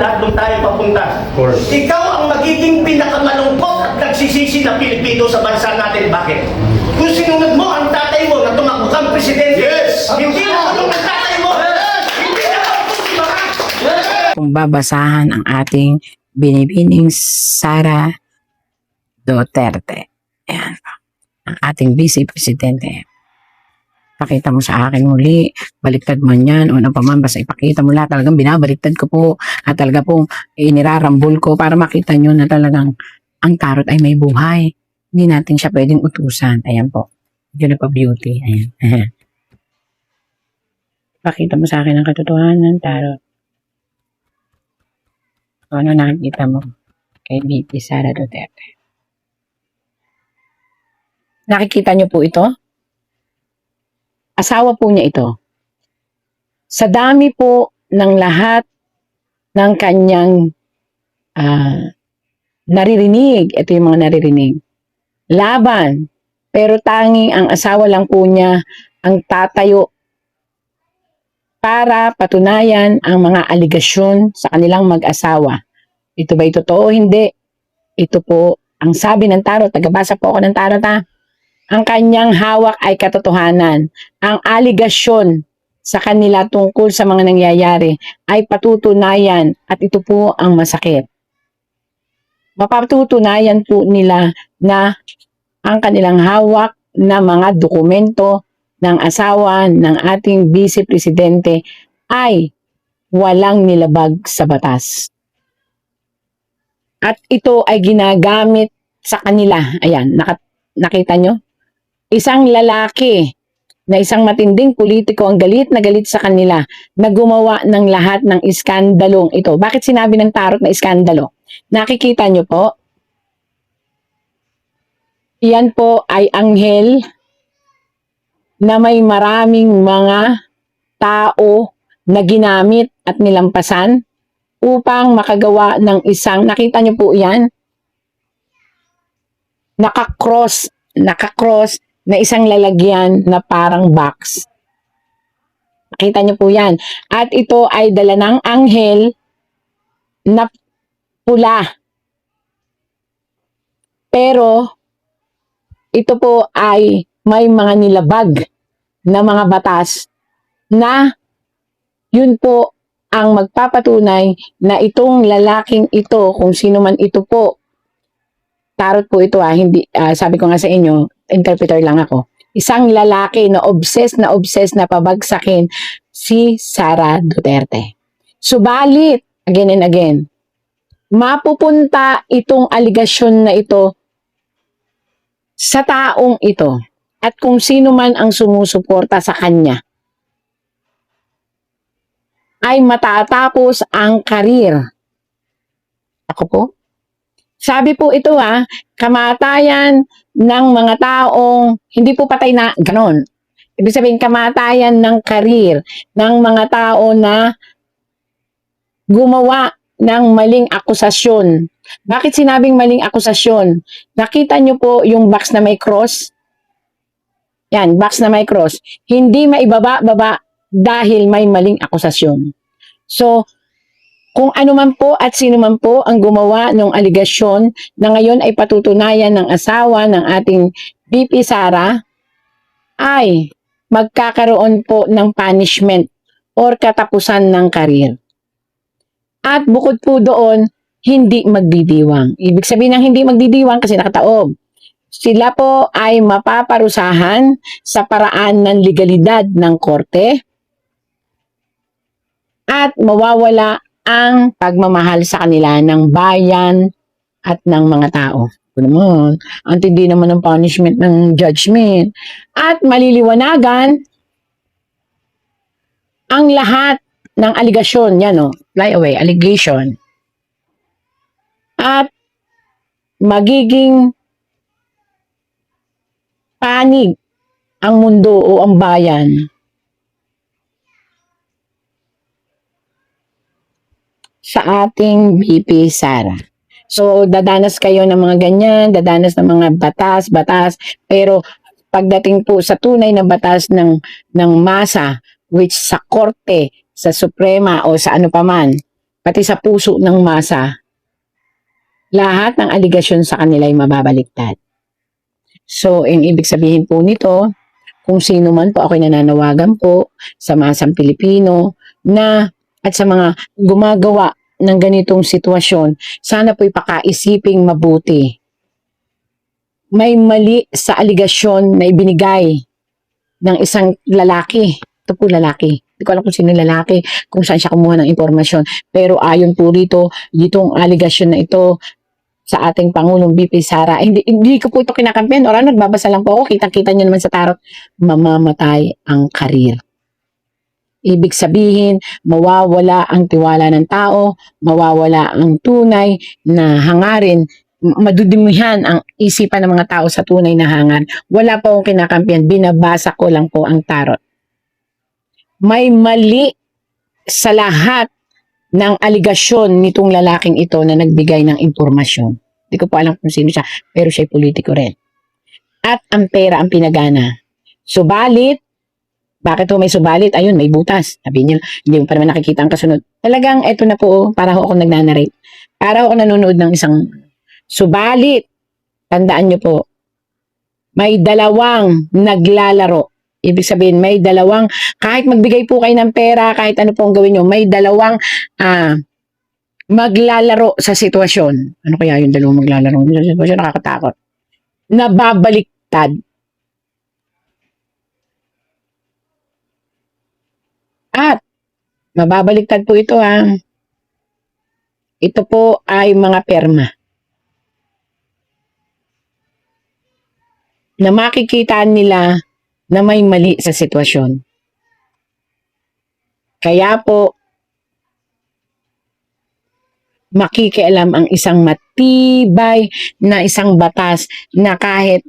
lahat doon tayo papunta. Of course. Ikaw ang magiging pinakamalungkot at nagsisisi na Pilipino sa bansa natin. Bakit? Kung sinunod mo ang tatay mo na tumakbo kang presidente, hindi na tulong ang tatay mo. Hindi na tulong. Kung babasahan ang ating binibining Sara Duterte. Ayan. Ang ating Vice Presidente. Pakita mo sa akin muli, baliktad man yan, o ano pa man, basta ipakita mo lahat, talagang binabaliktad ko po, at talaga pong inirarambol ko para makita nyo na talagang ang tarot ay may buhay. Hindi natin siya pwedeng utusan. Ayan po. Yun na pa beauty. Ayan. Pakita mo sa akin ang katotohanan, tarot. O ano nakikita mo kay VP Sara Duterte? Nakikita nyo po ito? Asawa po niya ito. Sa dami po ng lahat ng kanyang naririnig, ito yung mga naririnig, laban, pero tanging ang asawa lang po niya ang tatayo para patunayan ang mga aligasyon sa kanilang mag-asawa. Ito ba'y totoo o hindi? Ito po ang sabi ng tarot. Tagabasa po ako ng tarot ha. Ang kanyang hawak ay katotohanan. Ang aligasyon sa kanila tungkol sa mga nangyayari ay patutunayan at ito po ang masakit. Mapatutunayan po nila na ang kanilang hawak na mga dokumento ng asawa ng ating Vice Presidente ay walang nilabag sa batas. At ito ay ginagamit sa kanila. Ayan, nakita nyo? Isang lalaki na isang matinding politiko ang galit na galit sa kanila na gumawa ng lahat ng iskandalong ito. Bakit sinabi ng tarot na iskandalo? Nakikita nyo po? Yan po ay anghel na may maraming mga tao na ginamit at nilampasan upang makagawa ng isang, nakita nyo po yan? Nakakross na isang lalagyan na parang box. Nakita niyo po yan. At ito ay dala ng anghel na pula. Pero ito po ay may mga nilabag na mga batas na yun po ang magpapatunay na itong lalaking ito, kung sino man ito po, tarot po ito hindi, sabi ko nga sa inyo, interpreter lang ako. Isang lalaki na obsessed na pabagsakin si Sara Duterte. Subalit, again and again, mapupunta itong aligasyon na ito sa taong ito at kung sino man ang sumusuporta sa kanya ay matatapos ang karir. Ako po? Sabi po ito kamatayan ng mga taong hindi po patay na ganon. Ibig sabihin kamatayan ng karir ng mga tao na gumawa ng maling akusasyon. Bakit sinabing maling akusasyon? Nakita nyo po yung box na may cross? Yan, box na may cross. Hindi maibaba-baba dahil may maling akusasyon. So, kung ano man po at sino man po ang gumawa ng aligasyon na ngayon ay patutunayan ng asawa ng ating VP Sara, ay magkakaroon po ng punishment or katapusan ng karir. At bukod po doon, hindi magdidiwang. Ibig sabihin ng hindi magdidiwang kasi nakataob. Sila po ay mapaparusahan sa paraan ng legalidad ng korte at mawawala ang pagmamahal sa kanila ng bayan at ng mga tao. Naman, ang tindi naman ng punishment ng judgment. At maliliwanagan ang lahat ng aligasyon. Yan fly away, allegation. At magiging panig ang mundo o ang bayan sa ating VP Sara. So, dadanas kayo ng mga ganyan, dadanas ng mga batas, pero pagdating po sa tunay na batas ng masa, which sa korte, sa Suprema o sa ano paman, pati sa puso ng masa, lahat ng aligasyon sa kanila ay mababaliktad. So, ang ibig sabihin po nito, kung sino man po ako'y nananawagan po sa masang Pilipino na at sa mga gumagawa ng ganitong sitwasyon, sana po'y pakaisiping mabuti. May mali sa aligasyon na ibinigay ng isang lalaki. Ito po lalaki. Hindi ko alam kung sino lalaki, kung saan siya kumuha ng impormasyon. Pero ayon po rito, ditong aligasyon na ito sa ating Pangulong BP Sara, hindi ko po ito kinakampihan. Or nagbabasa lang po ako, kitang-kita nyo naman sa tarot, mamamatay ang karir. Ibig sabihin, mawawala ang tiwala ng tao, mawawala ang tunay na hangarin, madudumihan ang isipan ng mga tao sa tunay na hangar. Wala po akong kinakampihan, binabasa ko lang po ang tarot. May mali sa lahat ng aligasyon nitong lalaking ito na nagbigay ng impormasyon. Hindi ko po alam kung sino siya, pero siya'y politiko rin. At ang pera ang pinagana. Subalit, bakit ho may subalit? Ayun, may butas. Sabi niyo, hindi mo pa naman nakikita ang kasunod. Talagang, eto na po, para ho ako nagnanarate. Para ho ako nanonood ng isang subalit. Tandaan niyo po, may dalawang naglalaro. Ibig sabihin, may dalawang, kahit magbigay po kayo ng pera, kahit ano pong gawin nyo, may dalawang maglalaro sa sitwasyon. Ano kaya yung dalawang maglalaro sa sitwasyon? Nakakatakot. Nababaliktad. At, mababaliktad po ito ha. Ito po ay mga perma. Na makikita nila na may mali sa sitwasyon. Kaya po, makikialam ang isang matibay na isang batas na kahit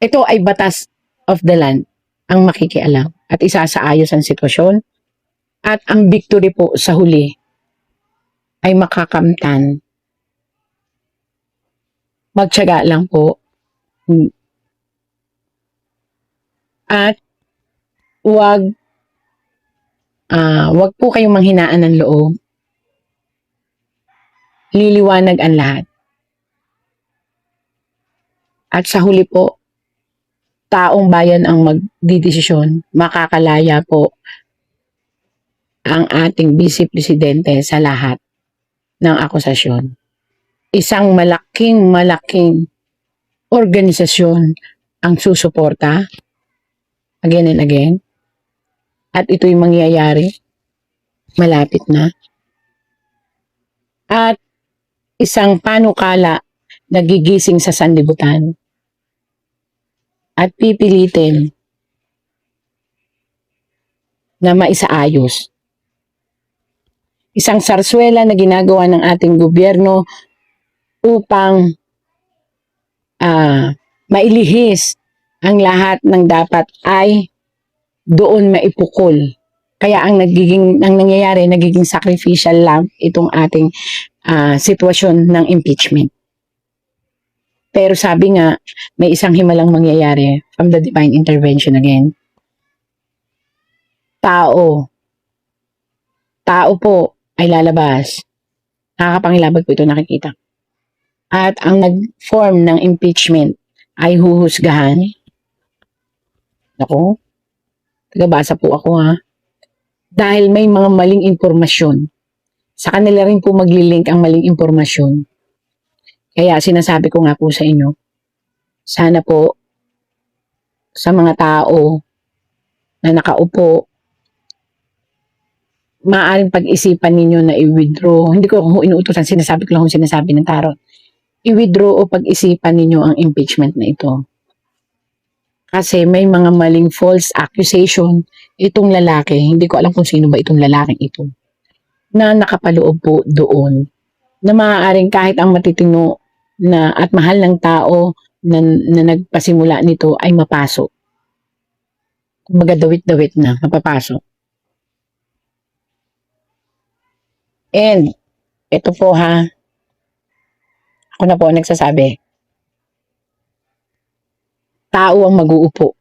ito ay batas of the land ang makikialam at isasaayos ang sitwasyon at ang victory po sa huli ay makakamtan. Magtiyaga lang po at wag po kayong manghinaan ng loob. Liliwanag ang lahat. At sa huli po, taong bayan ang magdidesisyon. Makakalaya po ang ating Vice Presidente sa lahat ng akusasyon. Isang malaking organisasyon ang susuporta again and again. At ito'y mangyayari. Malapit na. At isang panukala na gigising sa sanlibutan. At pipilitin na maisaayos. Isang sarswela na ginagawa ng ating gobyerno upang mailihis ang lahat ng dapat ay doon maipukol. Kaya ang nangyayari, nagiging sacrificial lang itong ating sitwasyon ng impeachment. Pero sabi nga, may isang himalang mangyayari from the divine intervention again. Tao po ay lalabas. Nakakapangilabot po ito nakikita. At ang nag-form ng impeachment ay huhusgahan. Ako, tagabasa po ako ha. Dahil may mga maling impormasyon. Sa kanila rin po maglilink ang maling impormasyon. Kaya sinasabi ko nga po sa inyo, sana po sa mga tao na nakaupo, maaaring pag-isipan ninyo na i-withdraw. Hindi ko inuutosan, sinasabi ko lang kung sinasabi ng tarot. I-withdraw o pag-isipan ninyo ang impeachment na ito. Kasi may mga maling false accusation itong lalaki, hindi ko alam kung sino ba itong lalaking ito, na nakapaloob po doon, na maaaring kahit ang matitino na at mahal ng tao na nagpasimula nito ay mapasok. Kumbaga dawit-dawit na, mapapasok. And, ito po ha, ako na po nagsasabi, tao ang mag-uupo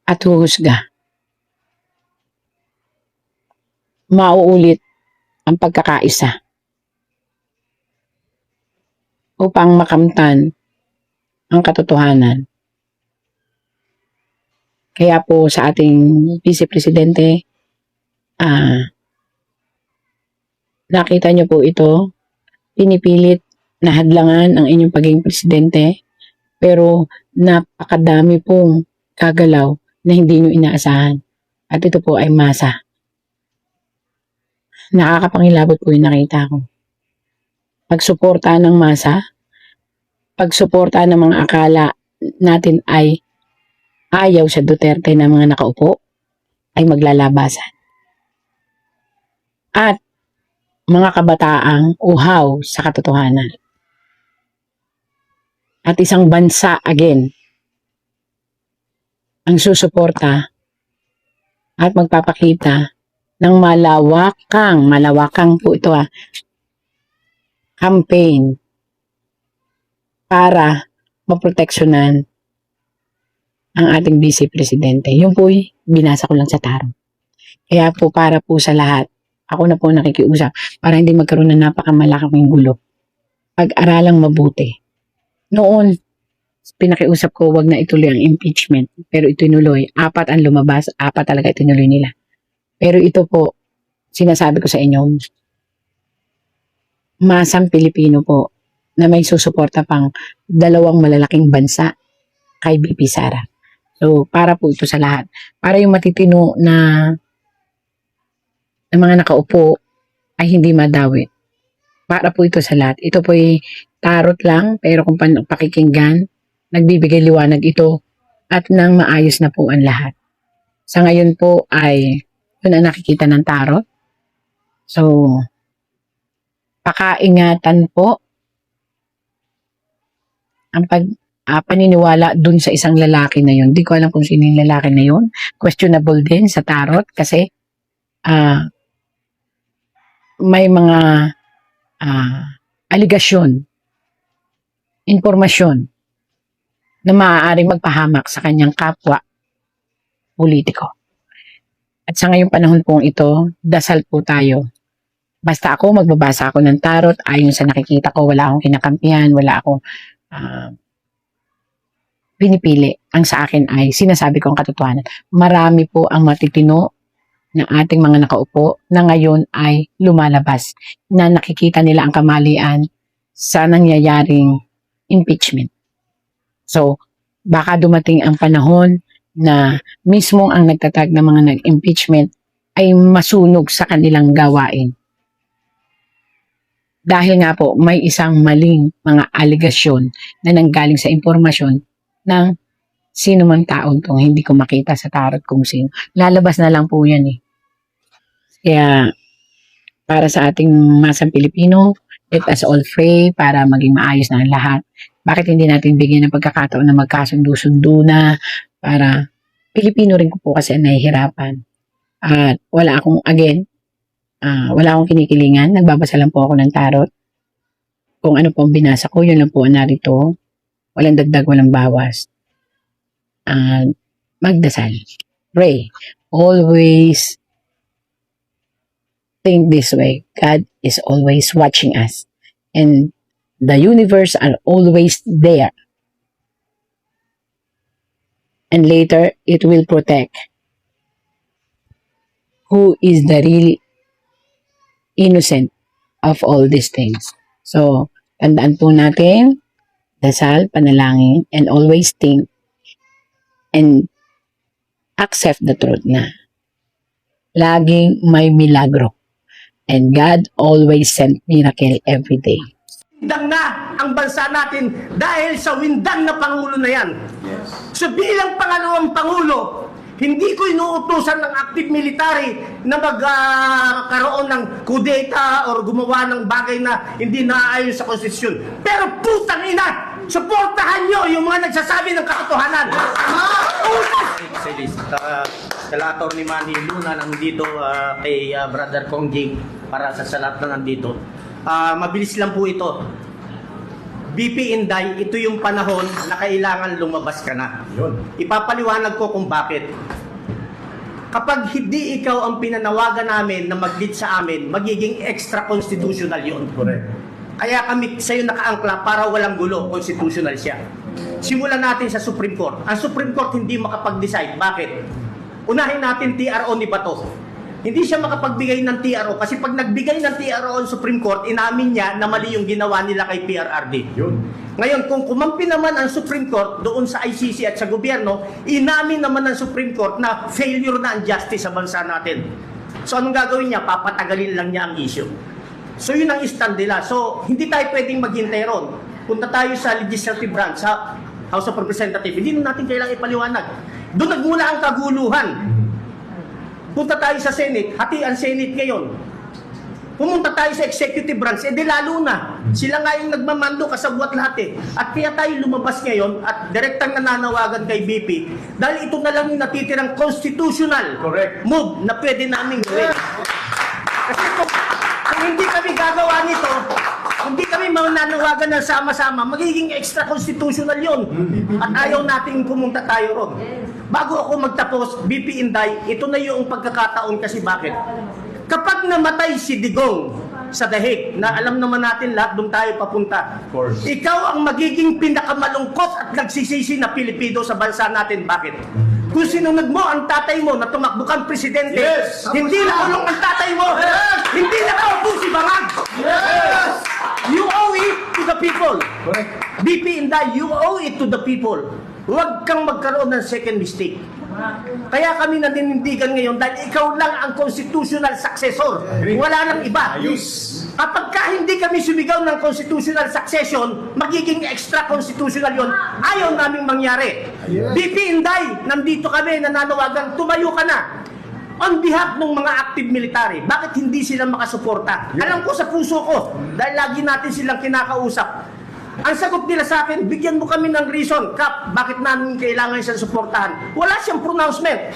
at huhusga. mauulit ang pagkakaisa upang makamtan ang katotohanan. Kaya po sa ating Vice Presidente, nakita niyo po ito, pinipilit na hadlangan ang inyong pagiging presidente, pero napakadami pong kagalaw na hindi niyo inaasahan. At ito po ay masa. Nakakapangilabot po yung nakita ko. Pagsuporta ng masa, pagsuporta ng mga akala natin ay ayaw sa Duterte na mga nakaupo, ay maglalabasan. At mga kabataang uhaw sa katotohanan. At isang bansa, again, ang susuporta at magpapakita ng malawakang po ito campaign para maproteksyonan ang ating Vice Presidente. Yung po'y binasa ko lang sa tarot. Kaya po para po sa lahat, ako na po nakikiusap para hindi magkaroon ng napakamalaking gulo. Pag-aralang mabuti. Noon, pinakiusap ko wag na ituloy ang impeachment. Pero ito inuloy. 4 ang lumabas, 4 talaga itinuloy nila. Pero ito po, sinasabi ko sa inyo, masang Pilipino po na may susuporta pang 2 malalaking bansa kay BP Sara. So, para po ito sa lahat. Para yung matitino na mga nakaupo ay hindi madawit. Para po ito sa lahat. Ito po ay tarot lang, pero kung pakikinggan, nagbibigay liwanag ito at nang maayos na po ang lahat. Sa ngayon po ay yun ang nakikita ng tarot. So, pakaingatan po ang paniniwala dun sa isang lalaki na yun. Di ko alam kung sino yung lalaki na yun. Questionable din sa tarot kasi may mga aligasyon, impormasyon na maaaring magpahamak sa kanyang kapwa politiko. At sa ngayong panahon pong ito, dasal po tayo. Basta ako, magbabasa ako ng tarot, ayon sa nakikita ko, wala akong kinakampihan, wala akong pinipili. Ang sa akin ay sinasabi ko ang katotohanan. Marami po ang matitino na ating mga nakaupo na ngayon ay lumalabas na nakikita nila ang kamalian sa nangyayaring impeachment. So, baka dumating ang panahon na mismo ang nagtatag ng mga nag-impeachment ay masunog sa kanilang gawain. Dahil nga po, may isang maling mga aligasyon na nanggaling sa impormasyon ng sino man taon kung hindi ko makita sa tarot kung sino. Lalabas na lang po yan eh. Kaya, para sa ating masang Pilipino, let us all pray para maging maayos na ang lahat. Bakit hindi natin bigyan ng pagkakataon na magkasundo-sundo na para Pilipino rin ko po kasi nahihirapan. At wala akong, again, wala akong kinikilingan. Nagbabasa lang po ako ng tarot. Kung ano po ang binasa ko, yun lang po ang narito. Walang dagdag, walang bawas. Magdasal. Pray. Always think this way. God is always watching us. And the universe are always there. And later, it will protect who is the real innocent of all these things. So, tandaan po natin, dasal, panalangin, and always think and accept the truth na laging may milagro. And God always sent miracle every day. Windang na ang bansa natin dahil sa windang na Pangulo na yan. So bilang pangalawang Pangulo, hindi ko inuutusan ng active military na magkaroon ng kudeta or gumawa ng bagay na hindi naaayon sa konstitusyon. Pero putang ina, suportahan nyo yung mga nagsasabi ng katotohanan. Salator ni Manny Luna nandito kay Brother Kongjing para sa lahat na nandito. Mabilis lang po ito. BP Inday, ito yung panahon na kailangan lumabas ka na. Ipapaliwanag ko kung bakit. Kapag hindi ikaw ang pinanawagan namin na mag-lead sa amin, magiging extra-constitutional yun. Correct. Kaya kami sa'yo nakaangkla para walang gulo, constitutional siya. Simulan natin sa Supreme Court. Ang Supreme Court hindi makapag-decide. Bakit? Unahin natin TRO ni Bato. Hindi siya makapagbigay ng TRO kasi pag nagbigay ng TRO ang Supreme Court, inamin niya na mali yung ginawa nila kay PRRD. Yun. Ngayon, kung kumampi naman ang Supreme Court doon sa ICC at sa gobyerno, inamin naman ng Supreme Court na failure na ang justice sa bansa natin. So anong gagawin niya? Papatagalin lang niya ang issue. So yun ang stand nila. So hindi tayo pwedeng maghintay ron. Punta tayo sa legislative branch, sa House of Representatives. Hindi natin kailangang ipaliwanag. Doon nagmula ang kaguluhan. Punta tayo sa Senate, hati ang Senate ngayon. Pumunta tayo sa executive branch, di lalo na. Sila nga yung nagmamando kasabwat lahat eh. At kaya tayo lumabas ngayon at direktang nananawagan kay BP dahil ito na lang yung natitirang constitutional Correct. move na pwede namin gawin. Kasi kung hindi kami gagawa nito, hindi kami mananawagan ng sama-sama, magiging extra-constitutional yun. At ayaw nating pumunta tayo ron. Bago ako magtapos, BP Inday, ito na yung pagkakataon kasi bakit? Kapag namatay si Digong sa Dahig, na alam naman natin lahat doon tayo papunta. Of course. Ikaw ang magiging pinakamalungkot at nagsisisi na Pilipino sa bansa natin. Bakit? Kung sinunod mo ang tatay mo na tumakbo kang presidente, Yes! hindi nakulong ang tatay mo, hindi nakaupo si Bangag. Yes! You owe it to the people. Correct. BP Inday, you owe it to the people. Huwag kang magkaroon ng second mistake. Kaya kami naninindigan ngayon dahil ikaw lang ang constitutional successor. Wala nang iba. Ayos. Kapag ka hindi kami sumigaw ng constitutional succession, magiging extra-constitutional yon. Ayaw naming mangyari. Yes. BP Inday, nandito kami, nananawagan, tumayo ka na. On behalf ng mga active military, bakit hindi sila makasuporta? Alam ko sa puso ko, dahil lagi natin silang kinakausap. Ang sagot nila sa akin, bigyan mo kami ng reason, Kap, bakit namin kailangan siyang suportahan? Wala siyang pronouncement.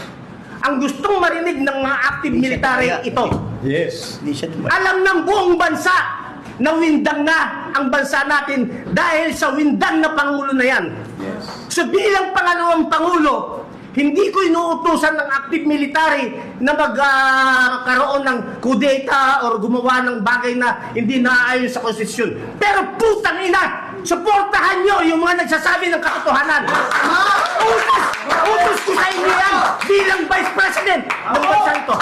Ang gustong marinig ng mga active military ito. Yes. Alam ng buong bansa na windang na ang bansa natin dahil sa windang na Pangulo na yan. Yes. So bilang pangalawang Pangulo, hindi ko inuutusan ng active military na magkaroon ng kudeta or gumawa ng bagay na hindi naaayon sa konstitusyon. Pero putang ina, suportahan nyo yung mga nagsasabi ng katotohanan. Utos ko sa inyo yan bilang Vice President ng bansa ito.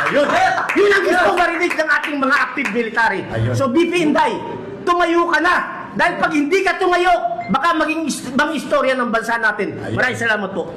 Yun ang gusto marinig ng ating mga active military. Ayun. So BP Inday, tumayo ka na. Dahil pag hindi ka tumayo, baka maging istorya ng bansa natin. Maraming salamat po.